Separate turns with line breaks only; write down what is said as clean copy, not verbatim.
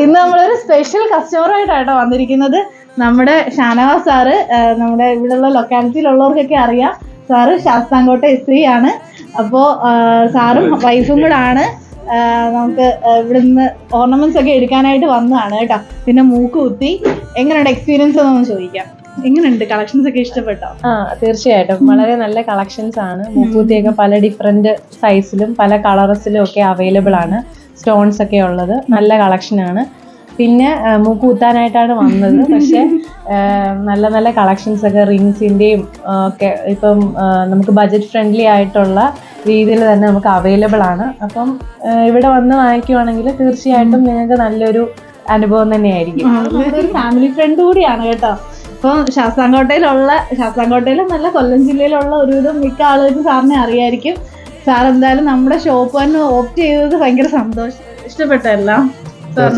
ഇന്ന് നമ്മളൊരു സ്പെഷ്യൽ കസ്റ്റമറായിട്ടാട്ടോ വന്നിരിക്കുന്നത്. നമ്മുടെ ഷാനവാസ് സാറ്, നമ്മുടെ ഇവിടെയുള്ള ലൊക്കാലിറ്റിയിലുള്ളവർക്കൊക്കെ അറിയാം. സാറ് ശാസ്താംകോട്ട SI ആണ്. അപ്പോൾ സാറും വൈഫും കൂടെ ആണ് നമുക്ക് ഇവിടെ നിന്ന് ഓർണമെന്റ്സ് ഒക്കെ എടുക്കാനായിട്ട് വന്നതാണ് കേട്ടോ. പിന്നെ മൂക്ക് കുത്തി എങ്ങനെയുണ്ട് എക്സ്പീരിയൻസ് എന്നൊന്ന് ചോദിക്കാം. എങ്ങനെയുണ്ട്, കളക്ഷൻസ് ഒക്കെ ഇഷ്ടപ്പെട്ടോ?
തീർച്ചയായിട്ടും വളരെ നല്ല കളക്ഷൻസ് ആണ്. മൂക്കുത്തിയൊക്കെ പല ഡിഫറെന്റ് സൈസിലും പല കളർസിലും ഒക്കെ അവൈലബിൾ ആണ്. സ്റ്റോൺസ് ഒക്കെ ഉള്ളത് നല്ല കളക്ഷനാണ്. പിന്നെ മൂക്കുത്താനായിട്ടാണ് വന്നത്, പക്ഷെ നല്ല നല്ല കളക്ഷൻസ് ഒക്കെ റിങ്സിൻ്റെയും ഒക്കെ ഇപ്പം നമുക്ക് ബഡ്ജറ്റ് ഫ്രണ്ട്ലി ആയിട്ടുള്ള രീതിയിൽ തന്നെ നമുക്ക് അവൈലബിൾ ആണ്. അപ്പം ഇവിടെ വന്ന് വാങ്ങിക്കുവാണെങ്കിൽ തീർച്ചയായിട്ടും നിങ്ങൾക്ക് നല്ലൊരു അനുഭവം തന്നെയായിരിക്കും.
ഒരു ഫാമിലി ഫ്രണ്ട് കൂടിയാണ് കേട്ടോ. ഇപ്പം ശാസ്താംകോട്ടയിലും നല്ല കൊല്ലം ജില്ലയിലുള്ള ഒരുവിധം മിക്ക ആളുകൾക്കും സാറിനെ അറിയായിരിക്കും. സാർ എന്തായാലും നമ്മുടെ ഷോപ്പ് തന്നെ ഓപ്റ്റ് ചെയ്തത് ഭയങ്കര സന്തോഷം. ഇഷ്ടപ്പെട്ടെല്ലാം